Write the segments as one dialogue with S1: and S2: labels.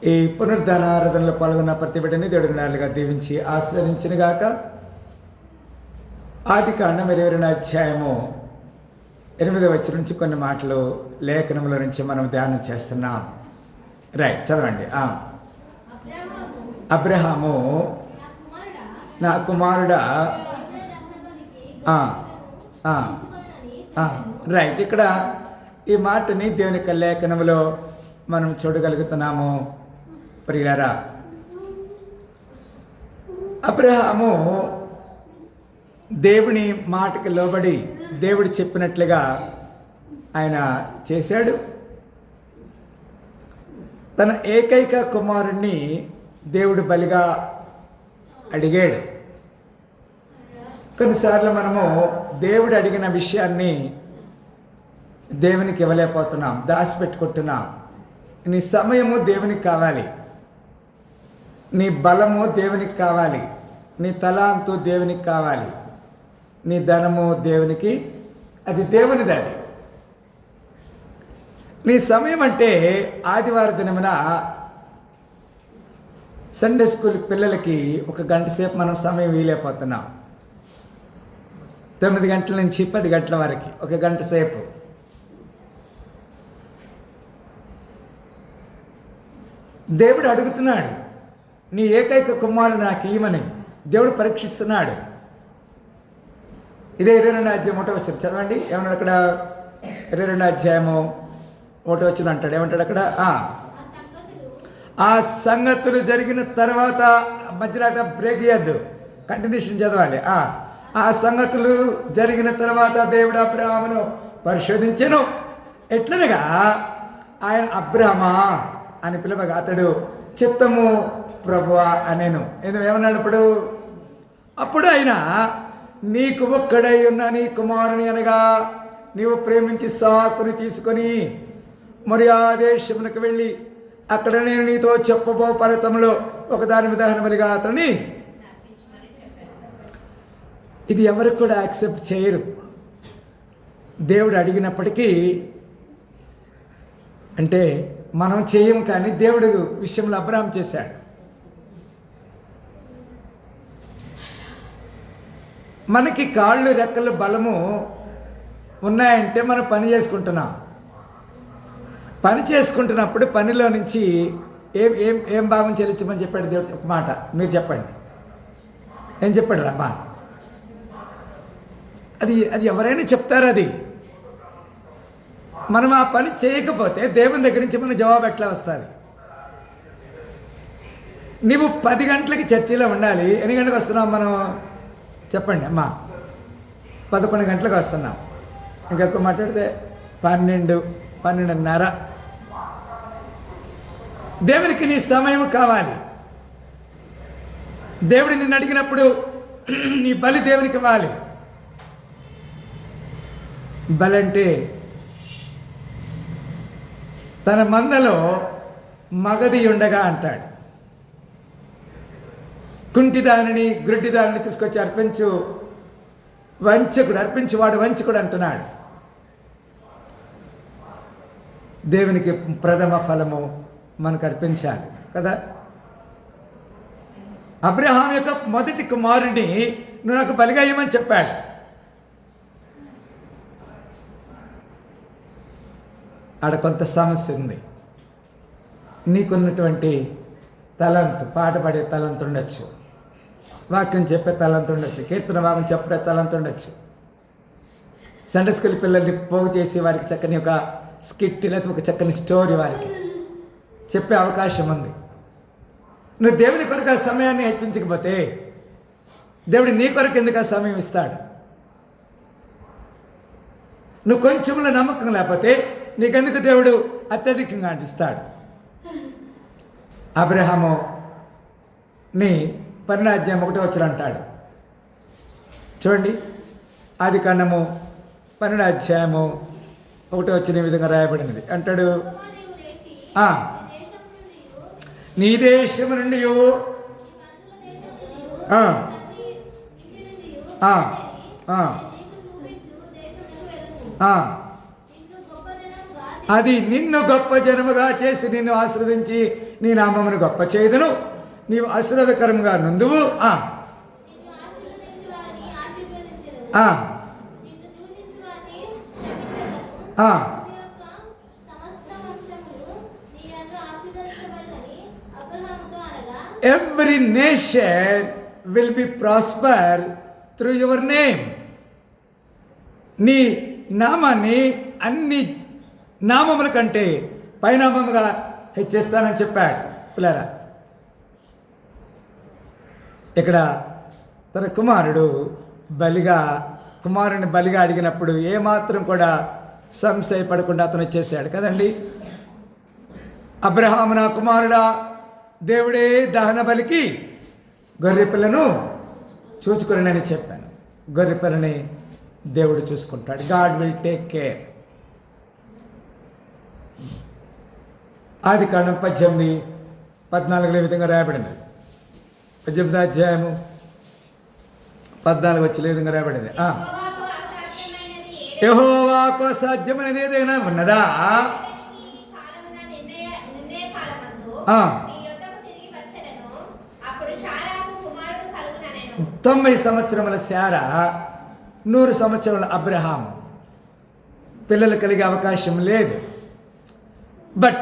S1: ఈ పునరుద్ధాన ఆరాధనలో పాల్గొన్న ప్రతి బిడ్డని దేవుడి నాలుగా దీవించి ఆశీర్వదించిన గాక. ఆదికాండం 22వ అధ్యాయము 8వ వచనం నుంచి కొన్ని మాటలు లేఖనంలో నుంచి మనం ధ్యానం చేస్తున్నాం. రైట్, చదవండి. అబ్రహాము, నా కుమారుడా. రైట్, ఇక్కడ ఈ మాటని దేవుని యొక్క లేఖనంలో మనం చూడగలుగుతున్నాము. ప్రియులారా, అబ్రహాము దేవుని మాటకి లోబడి దేవుడు చెప్పినట్లుగా ఆయన చేశాడు. తన ఏకైక కుమారుణ్ణి దేవుడు బలిగా అడిగాడు. కొన్నిసార్లు మనము దేవుడు అడిగిన విషయాన్ని దేవునికి ఇవ్వలేకపోతున్నాం, దాచిపెట్టుకుంటున్నాం. నీ సమయము దేవునికి కావాలి, నీ బలము దేవునికి కావాలి, నీ తలాంతు దేవునికి కావాలి, నీ ధనము దేవునికి, అది దేవునిది. అది నీ సమయం అంటే ఆదివారం దినమున సండే స్కూల్ పిల్లలకి 1 గంట సేపు మనం సమయం వీలైపోతున్నాం. 9 గంటల నుంచి 10 గంటల వరకు 1 గంట సేపు. దేవుడు అడుగుతున్నాడు, నీ ఏకైక కుమారుడు నాకు ఇవ్వమని దేవుడు పరీక్షిస్తున్నాడు. ఇదే 22వ అధ్యాయం 1వ వచనం చదవండి. ఏమన్నాడు అక్కడ? 22వ అధ్యాయము 1వ వచనం అంటాడు. ఏమంటాడు అక్కడ? ఆ సంగతులు జరిగిన తర్వాత, మధ్యలో బ్రేక్ చేయద్దు, కంటిన్యూషన్ చదవాలి. ఆ సంగతులు జరిగిన తర్వాత దేవుడు అబ్రహామును పరిశోధించెను. ఎట్లనగా ఆయన అబ్రహమా అని పిలవగా అతడు చిత్తము ప్రభువా అనేను. ఏమన్నాడు అప్పుడు ఆయన, నీకు ఒక్కడై ఉన్న నీ కుమారుని అనగా నీవు ప్రేమించి సాకుని తీసుకొని మరి ఆ దేశమునకు వెళ్ళి అక్కడ నేను నీతో చెప్పబో పర్వతంలో ఒకదాని విధాన బలిగా అతని. ఇది ఎవరు కూడా యాక్సెప్ట్ చేయరు. దేవుడు అడిగినప్పటికీ, అంటే మనం చేయము, కానీ దేవుడు విషయంలో అబ్రహాం చేశాడు. మనకి కాళ్ళు రెక్కలు బలము ఉన్నాయంటే మనం పని చేసుకుంటున్నాం. పని చేసుకుంటున్నప్పుడు పనిలో నుంచి ఏం ఏం ఏం భాగం చెల్లించమని చెప్పాడు దేవుడు? ఒక మాట మీరు చెప్పండి. ఏం చెప్పాడు రమ్మా? అది ఎవరైనా చెప్తారు. అది మనం ఆ పని చేయకపోతే దేవుని దగ్గర నుంచి మన జవాబు ఎట్లా వస్తుంది? నువ్వు 10 గంటలకి చర్చిలో ఉండాలి. ఎన్ని గంటలకు వస్తున్నావు మనం? చెప్పండి అమ్మా. 11 గంటలకు వస్తున్నాం. ఇంకెక్కువ మాట్లాడితే 12, 12:30. దేవునికి నీ సమయం కావాలి. దేవుడు నిన్ను అడిగినప్పుడు నీ బలి దేవునికి ఇవ్వాలి. బలి అంటే తన మందలో మగది ఉండగా అంటాడు. కుంటిదానిని గ్రుడ్డిదానిని తీసుకొచ్చి అర్పించు వంచకుడు, అర్పించువాడు వంచకుడు అంటున్నాడు. దేవునికి ప్రథమ ఫలము మనకు అర్పించాలి కదా. అబ్రహాం యొక్క మొదటి కుమారుడిని నువ్వు నాకు బలిగా ఇవ్వమని చెప్పాడు. ఆడ కొంత సమస్య ఉంది. నీకున్నటువంటి తలంతు, పాట పాడే తలంతు ఉండొచ్చు, వాక్యం చెప్పే తలంతు ఉండొచ్చు, కీర్తన భాగం చెప్పే తలంతు ఉండొచ్చు, సండే స్కూల్ పిల్లల్ని పోగు చేసి వారికి చక్కని ఒక స్కిట్ లేకపోతే ఒక చక్కని స్టోరీ వారికి చెప్పే అవకాశం ఉంది. నువ్వు దేవుని కొరకు ఆ సమయాన్ని హెచ్చించకపోతే దేవుడు నీ కొరకు ఎందుకు ఆ సమయం ఇస్తాడు? నువ్వు కొంచెంలో నమ్మకం లేకపోతే నీకెందుకు దేవుడు అత్యధికంగా అంటిస్తాడు? అబ్రహాము నీ 12వ అధ్యాయం 1వ వచనం అంటాడు. చూడండి, ఆదికాండము 12వ అధ్యాయము 1వ వచనం ఈ విధంగా రాయబడినది. అంటాడు, నీ దేశము నుండి అది నిన్ను గొప్ప జనముగా చేసి నిన్ను ఆశీర్వదించి నీ నామమును గొప్ప చేయుదును, నీవు ఆశీర్వాదకరంగా నుందువు. Every nation will be prosper through your name. నీ నామాన్ని అన్ని నామముల కంటే పైనామముగా హెచ్చిస్తానని చెప్పాడు. పిల్లరా, ఇక్కడ తన కుమారుని బలిగా అడిగినప్పుడు ఏమాత్రం కూడా సంశయపడకుండా అతను వచ్చేసాడు కదండి. అబ్రహాము నా కుమారుడా, దేవుడే దహన బలికి గొర్రెపిల్లను చూచుకుని చెప్పాను. గొర్రెపిల్లని దేవుడు చూసుకుంటాడు. God will take care. ఆదికాండం 18:14 విధంగా రాయబడింది. 18వ అధ్యాయము 14 వచ్చి విధంగా రాయబడింది. యెహోవాకు అసాధ్యమైనది ఏదైనా ఉన్నదా? 90 సంవత్సరముల శారా, 100 సంవత్సరముల అబ్రహాము. పిల్లలు కలిగే అవకాశం లేదు. బట్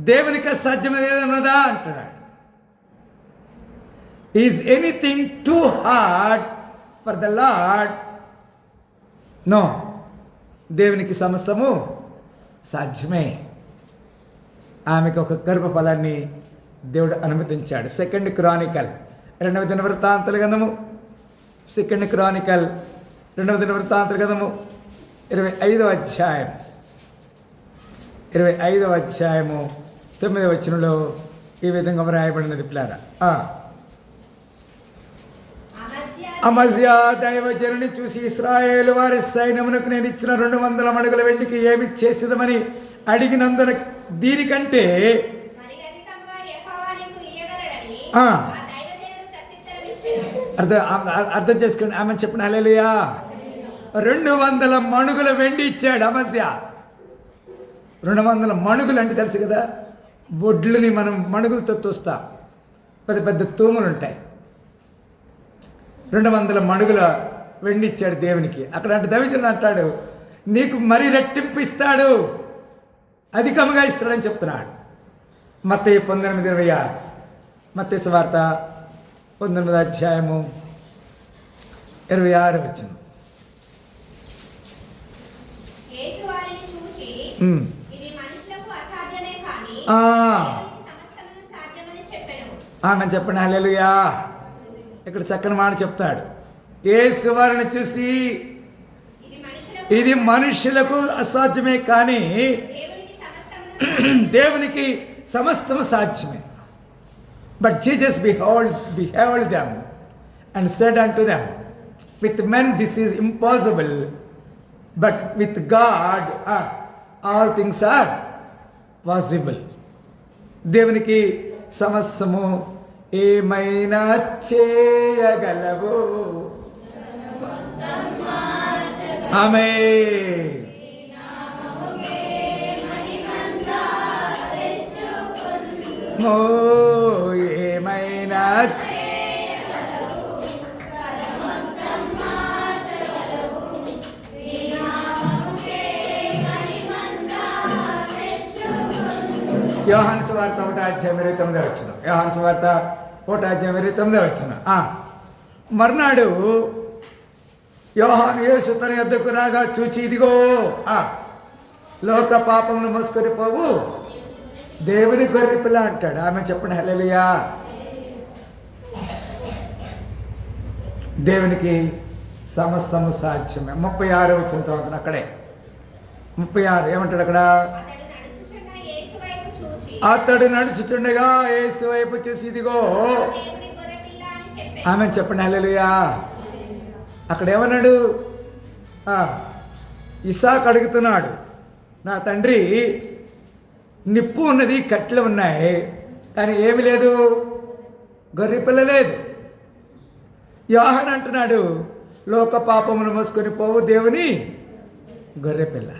S1: దేవునికి అసాధ్యమైనది ఏదైనా ఉన్నదా అంటున్నాడు. Is anything too hard for the Lord? No. దేవునికి సమస్తము సాధ్యమే. ఆమెకు ఒక గర్భఫలాన్ని దేవుడు అనుమతించాడు. 2 క్రానికల్ 2వ దినవృత్తాంతాల గ్రంథము 2 క్రానికల్ 2వ దినవృత్తాంతాల గ్రంథము 25వ అధ్యాయం 9వ వచనంలో ఈ విధంగా వ్రాయబడినది. పిల్లారా, అమజ్యా దైవజనుని చూసి ఇశ్రాయేలు వారి సైన్యమునకు నేను ఇచ్చిన 200 మణుగుల వెండికి ఏమి చేసేదమని అడిగినందున దీనికంటే అర్థం చేసుకోండి. ఆమె చెప్పిన హల్లెలూయా. 200 మణుగుల వెండి ఇచ్చాడు అమజ్యా. 200 మణుగులు అంటే తెలుసు కదా, వడ్లుని మనం మణుగులతో తోస్తాం. పెద్ద పెద్ద తూములు ఉంటాయి. 200 మణుగుల వెండి ఇచ్చాడు దేవునికి. అక్కడ అంటే దైవజనుడు అంటాడు, నీకు మరీ రెట్టింపు ఇస్తాడు, అధికముగా ఇస్తాడని చెప్తున్నాడు. మత్తయి 19:26, మత్తయి సువార్త 19వ అధ్యాయము 26వ వచనం. ఆమె చెప్పండి హల్లెలూయా. ఇక్కడ చక్కని మాట చెప్తాడు. యేసు వారిని చూసి ఇది మనుషులకు అసాధ్యమే కానీ దేవునికి సమస్తము సాధ్యమే. But Jesus beheld them and said unto them, with men this is impossible, but with God all things are possible. దేవునికి సమస్తము ఏమైనా చేయగలవు. ఆమేన్. ఏమైనా యోహాను సువార్త 1:29 వచనం. యోహాను సువార్త 1:29 వచనం. మర్నాడు యోహాను యేసు తన యొద్దకు రాగా చూచి, ఇదిగో లోక పాపమును మోసుకొని పోవు దేవుని గొర్రె పిల్ల అంటాడు. ఆమె చెప్పండి హల్లెలూయా. దేవునికి సమస్తము సాధ్యమే. 36వ వచనం చదువుతున్నా. అక్కడే 36 ఏమంటాడు అక్కడ? అతడు నడుచుచుండగా యేసు వైపు చూసి, ఇదిగో. ఆమె చెప్పండి హల్లెలూయా. అక్కడ ఏమన్నాడు? ఇస్సాకు అడుగుతున్నాడు, నా తండ్రి, నిప్పు ఉన్నది, కట్టెలు ఉన్నాయి, కానీ ఏమి లేదు, గొర్రెపిల్ల లేదు. యోహాను అంటున్నాడు, లోక పాపమును మోసుకొని పోవు దేవుని గొర్రెపిల్ల.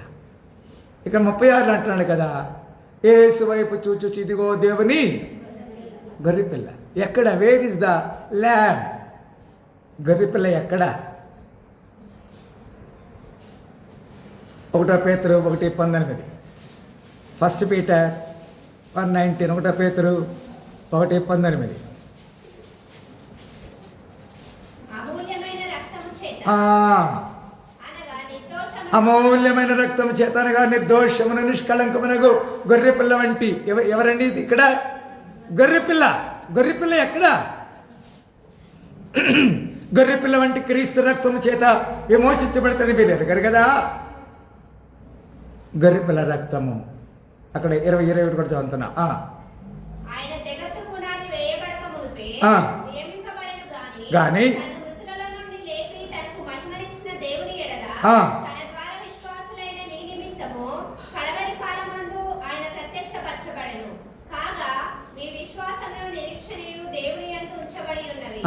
S1: ఇక్కడ 36 అంటున్నాడు కదా, యేసు వైపు చూచు ఇదిగో దేవుని గొర్రెపిల్ల. ఎక్కడ? Where is the ల్యామ్? గొర్రెపిల్ల ఎక్కడ? 1 పేతురు 1:19. 1 Peter 1:19. 1 పేతురు 1:19. అమూల్యమైన రక్తము చేత అనగా నిర్దోషమును నిష్కళంకమునగు గొర్రెపిల్ల వంటి. ఎవరండి ఇక్కడ? గొర్రెపిల్ల. గొర్రెపిల్ల ఎక్కడ? గొర్రెపిల్ల వంటి క్రీస్తు రక్తము చేత విమోచించబడతాడు. మీరు ఎరగరు కదా? గొర్రెపిల్ల రక్తము. అక్కడ 20-21 కూడా చదువుతున్నా. కానీ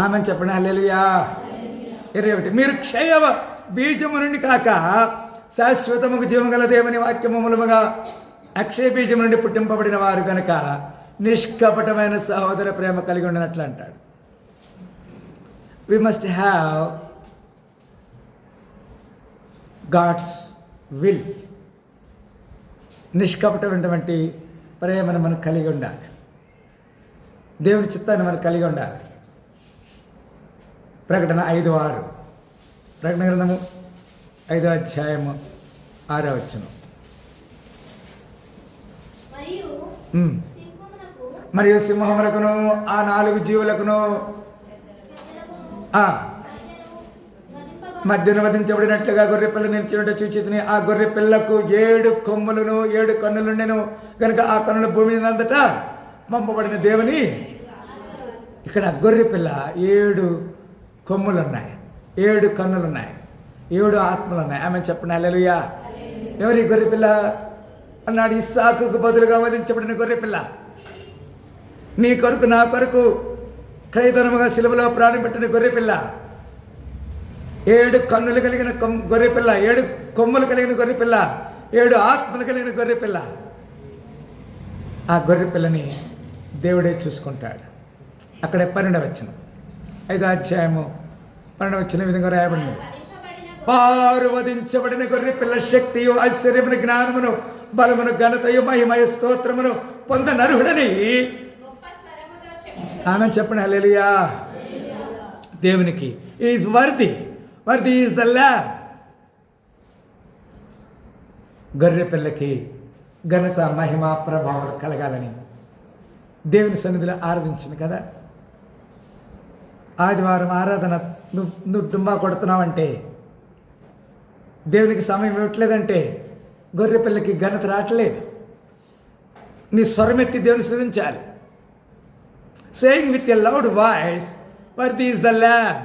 S1: ఆమె చెప్పండి. హల్లెలూయా. 21. మీరు క్షయ బీజము నుండి కాక శాశ్వతముకు జీవము గల దేవుని వాక్యము మూలముగా అక్షయ బీజము నుండి పుట్టింపబడిన వారు కనుక నిష్కపటమైన సహోదర ప్రేమ కలిగి ఉండనట్లు అంటాడు. We must have God's will. నిష్కపటమైనటువంటి ప్రేమను మనం కలిగి ఉండాలి. దేవుని చిత్తాన్ని మనం కలిగి ఉండాలి. ప్రకటన 5:6. ప్రకటన గ్రంథము 5వ అధ్యాయము 6వ వచనం. మరియు సింహములకును ఆ 4 జీవులకును మధ్యను వధించబడినట్లుగా గొర్రెపిల్ల నిలిచి చూచితిని. ఆ గొర్రె పిల్లకు 7 కొమ్ములను 7 కన్నులుండెను గనుక ఆ కన్నుల భూమి అంతటా పంపబడిన దేవుని. ఇక్కడ గొర్రెపిల్ల 7 కొమ్ములు ఉన్నాయి, 7 కన్నులు ఉన్నాయి, 7 ఆత్మలు ఉన్నాయి. ఆమె చెప్పండి హల్లెలూయా. ఎవరి గొర్రెపిల్ల అన్నాడు? ఇస్సాకుకు బదులుగా వధించబడిన గొర్రెపిల్ల. నీ కొరకు నా కొరకు క్రయధనముగా సిలువలో ప్రాణం పెట్టిన గొర్రెపిల్ల. 7 కన్నులు కలిగిన గొర్రెపిల్ల, 7 కొమ్ములు కలిగిన గొర్రెపిల్ల, 7 ఆత్మలు కలిగిన గొర్రెపిల్ల. ఆ గొర్రెపిల్లని దేవుడే చూసుకుంటాడు. అక్కడ 12వ వచనం 5వ అధ్యాయము 12వ వచనం విధంగా రాయబడినది. వారు వధించబడిన గొర్రెపిల్ల శక్తియు ఐశ్వర్యమును జ్ఞానమును బలమును ఘనతయు మహిమయ స్తోత్రమును పొందనర్హుడని ఆమె చెప్పండి హల్లెలూయా. దేవునికి is worthy. Worthy is the lamb. గొర్రెపిల్లకి ఘనత మహిమ ప్రభావం కలగాలని దేవుని సన్నిధిలో ఆరాధించింది కదా. ఆదివారం ఆరాధన నువ్వు డుమ్మా కొడుతున్నావంటే, దేవునికి సమయం ఇవ్వట్లేదంటే గొర్రెపిల్లకి ఘనత రావట్లేదు. నీ స్వరమెత్తి దేవుని స్తుతించాలి. Saying with a loud voice, worthy is the lamb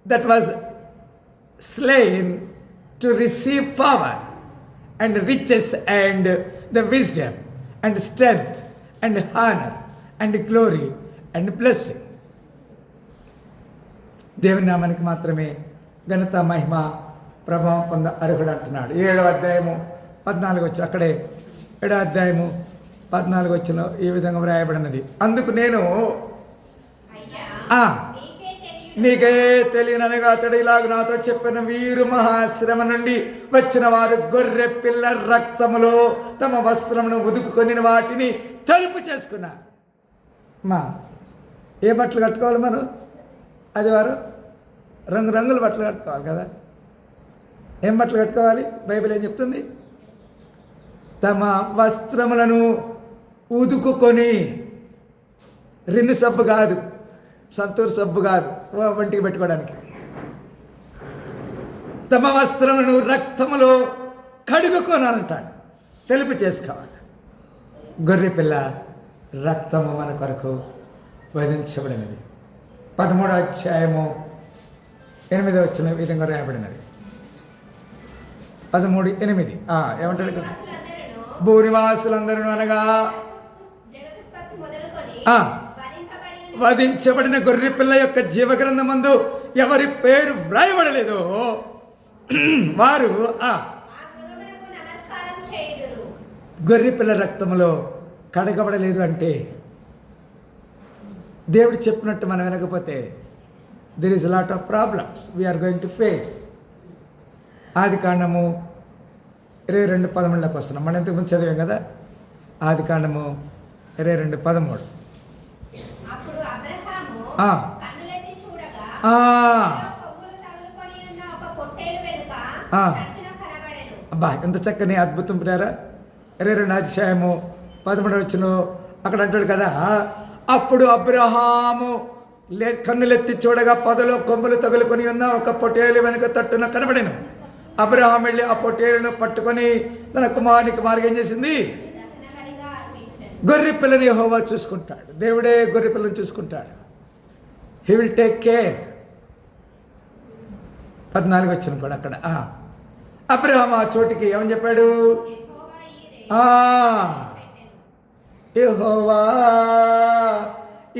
S1: that was slain to receive power and riches and the wisdom and strength and honor and glory and blessing. దేవుని నామానికి మాత్రమే ఘనత మహిమ ప్రభావం పొంద అర్హుడు అంటున్నాడు. 7వ అధ్యాయము 14 వచ్చి అక్కడే 7వ అధ్యాయము 14 వచ్చిన ఈ విధంగా వ్రాయబడినది. అందుకు నేను నీకే తెలియననగా అతడు ఇలాగ నాతో చెప్పిన వీరు మహాశ్రమ నుండి వచ్చిన వారు గొర్రె పిల్ల రక్తములో తమ వస్త్రమును ఉదుకుకొని వాటిని తలుపు చేసుకున్నారు. ఏ బట్టలు కట్టుకోవాలి మనం? అది వారు రంగురంగుల బట్టలు కట్టుకోవాలి కదా. ఏం బట్టలు కట్టుకోవాలి? బైబిల్ ఏం చెప్తుంది? తమ వస్త్రములను ఉదుకుకొని, రిన్ను సబ్బు కాదు, సంతూర్ సబ్బు కాదు, వంటికి పెట్టుకోవడానికి. తమ వస్త్రములను రక్తములో కడుగుకోనాలంటాడు, తెలుపు చేసుకోవాలి. గొర్రెపిల్ల రక్తము మన కొరకు వధించబడినది. 13వ అధ్యాయము 8వ వచ్చిన విధంగా రాయబడినది. 13:8 ఏమంటాడు? భూనివాసులందరూ అనగా వధించబడిన గొర్రెపిల్ల యొక్క జీవగ్రంథమందు ఎవరి పేరు వ్రాయబడలేదో వారు గొర్రెపిల్ల రక్తంలో కడగబడలేదు అంటే దేవుడు చెప్పినట్టు మనం వినకపోతే there is lot of problems we are going to face. ఆదికాండము 22:13 వస్తున్నాం. మనం ఇంతకుముందు చదివాం కదా, ఆదికాండము 22:13. అబ్బా ఎంత చక్కని అద్భుతం ప్రేరా. 22:13 అక్కడ అంటాడు కదా, అప్పుడు అబ్రహాము కన్నులెత్తి చూడగా పొదలో కొమ్ములు తగులుకొని ఉన్న ఒక పొట్టేలు వెనుక తట్టున కనబడెను. అబ్రహాం వెళ్ళి ఆ పొట్టేలును పట్టుకొని తన కుమారునికి మార్గం చేసింది. గొర్రె పిల్లని యెహోవా చూసుకుంటాడు. దేవుడే గొర్రె పిల్లని చూసుకుంటాడు. He will take care. 14 కూడా అక్కడ అబ్రహాం ఆ చోటికి ఏమని చెప్పాడు? యెహోవా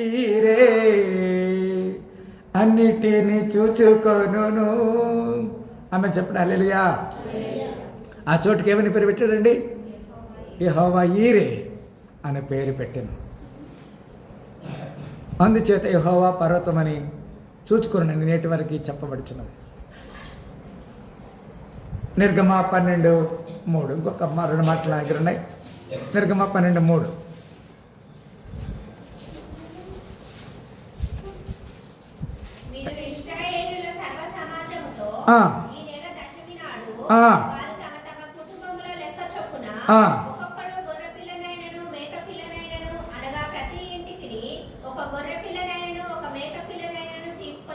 S1: ఈరే అన్నిటిని చూచుకొనును ఆమె చెప్పండి. హల్లెలూయా. ఆ చోటుకి ఏమని పేరు పెట్టాడండి? యెహోవా ఈరే అనే పేరు పెట్టాను. అందుచేత యెహోవా పర్వతమని చూచుకున్నాను నేటి వరకు చెప్పబడుచున్నాం. నిర్గమ 12:3 ఇంకొక 2 మాటలు నా దగ్గర ఉన్నాయి. నిర్గమ 12:3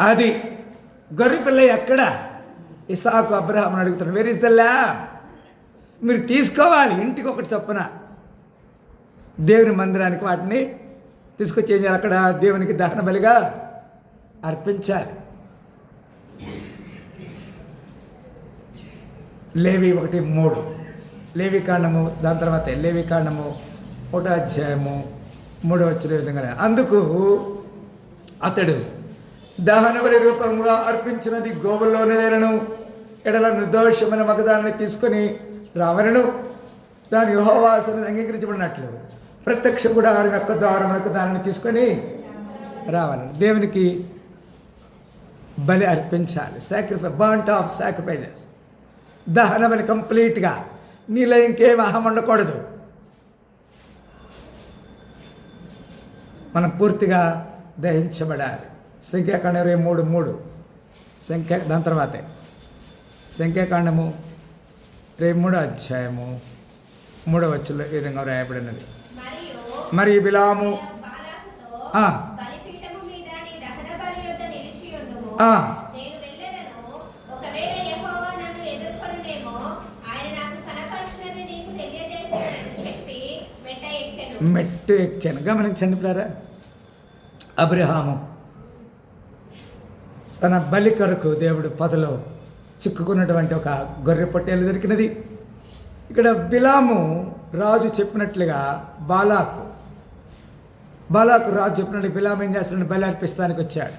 S1: అది గొర్రె పిల్ల ఎక్కడ? ఇస్సాకు అబ్రహాముని అడుగుతున్నాడు, వేర్ ఇస్ ద ల్యాంబ్? మీరు తీసుకోవాలి ఇంటికి ఒకటి చొప్పున. దేవుని మందిరానికి వాటిని తీసుకొచ్చి ఏం చేయాలి? అక్కడ దేవునికి దహన బలిగా అర్పించాలి. లేవి 1:3 లేవి కాండము, దాని తర్వాత లేవి కాండము 1:3 విధంగా అందుకు అతడు దహనబలి రూపంగా అర్పించినది గోవుల్లోనేదనను ఎడల నిర్దోషమైన మగదాన్ని తీసుకొని రావలను. దాని యెహోవా సన్నిధిని అంగీకరించబడినట్లు ప్రత్యక్ష గుడారం యొక్క ద్వారమునకు దానిని తీసుకొని రావాలని దేవునికి బలి అర్పించాలి. బర్nt ఆఫ్ సాక్రిఫైజెస్. దహన బలి కంప్లీట్గా. నీలో ఇంకేం అహం ఉండకూడదు. మనం పూర్తిగా దహించబడాలి. సంఖ్యాకాండం 23:3 దాని తర్వాతే సంఖ్యాకాండము 23:3 ఈ విధంగా రాయబడినది. మరి బిలాము మెట్టు ఎక్కాను. గమనించండి పిల్లరా, అబ్రహాము తన బలి కొరకు దేవుడు పొదలో చిక్కుకున్నటువంటి ఒక గొర్రె పొట్టేలు దొరికినది. ఇక్కడ బిలాము రాజు చెప్పినట్లుగా బాలాకు రాజు చెప్పినట్టు బిలాము ఏం చేస్తున్నాడు? బలి అర్పిస్తానికి వచ్చాడు.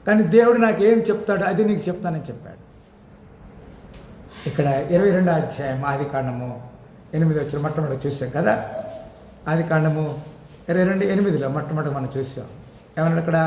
S1: కానీ దేవుడు నాకు ఏం చెప్తాడు అది నీకు చెప్తానని చెప్పాడు. ఇక్కడ 22 ఆదికాండము 8 మొట్టమొదటి చూసాం కదా. ఆదికాండము 22:8 మొట్టమొదటి మనం చూసాం. ఏమన్నాడు అక్కడ?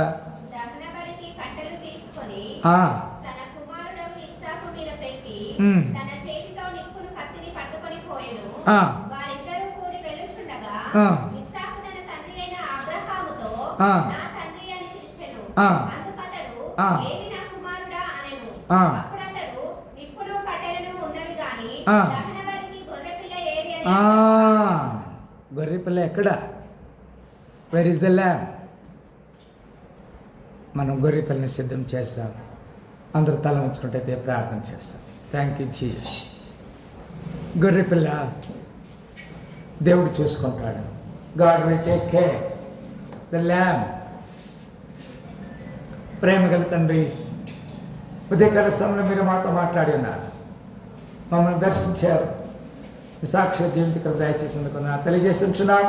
S1: గొర్రె పిల్ల ఎక్కడ? Where is the lamb? మనం గొర్రె పిల్లని సిద్ధం చేస్తాం. అందరూ తల ఉంచుకుంటే ప్రార్థన చేస్తాం. Thank you Jesus. గొర్రె పిల్ల దేవుడు చూసుకుంటాడు. God will take care the lamb. ప్రేమ గల తండ్రి, ఉదయకాల సమయంలో మీరు మాతో మాట్లాడి ఉన్నారు, మమ్మల్ని దర్శించారు. సాక్షి జీవితం దయచేసేందుకు నాకు తెలియజేసి ఉంటున్నాం.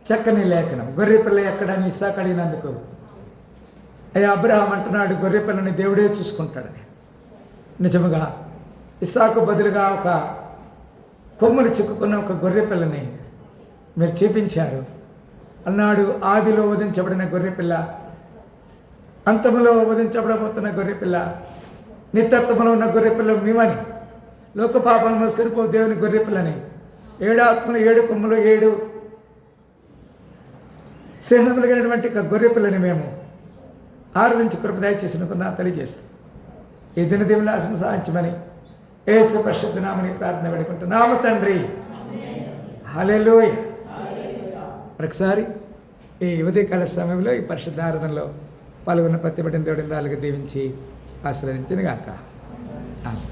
S1: చక్కని లేఖనం. గొర్రె పిల్ల ఎక్కడని ఇస్సాకు అడిగినందుకు అయ్యా అబ్రహాం అంటున్నాడు గొర్రె పిల్లని దేవుడే చూసుకుంటాడని. నిజముగా ఇస్సాకు బదులుగా ఒక కొమ్ములు చిక్కుకున్న ఒక గొర్రె పిల్లని మీరు చూపించారు. అన్నాడు ఆదిలో వధించబడిన గొర్రెపిల్ల, అంతములో వధించబడబోతున్న గొర్రెపిల్ల, నిత్యత్వంలో ఉన్న గొర్రెపిల్ల మేమని, లోక పాపాలు మోసుకొని దేవుని గొర్రెపిల్లని, 7 ఆత్మలు 7 కొమ్ములు 7 సింహములు కలిగినటువంటి గొర్రెపిల్లని మేము ఆరాధించి కృప దయచేసిన కొంత తెలియజేస్తూ ఈ దినదీవుల ఆశను సాధించమని యేసు పరిశుద్ధ నామమున ప్రార్థన పెట్టుకుంటున్నాము తండ్రి. హల్లెలూయా. ఒకసారి ఈ ఉదయకాల సమయంలో ఈ పరిశుద్ధ ఆరాధనలో పాల్గొన్న ప్రతి బిడ్డని దేవుడిని దీవించి ఆశీర్వదించిన గాక. ఆమేన్.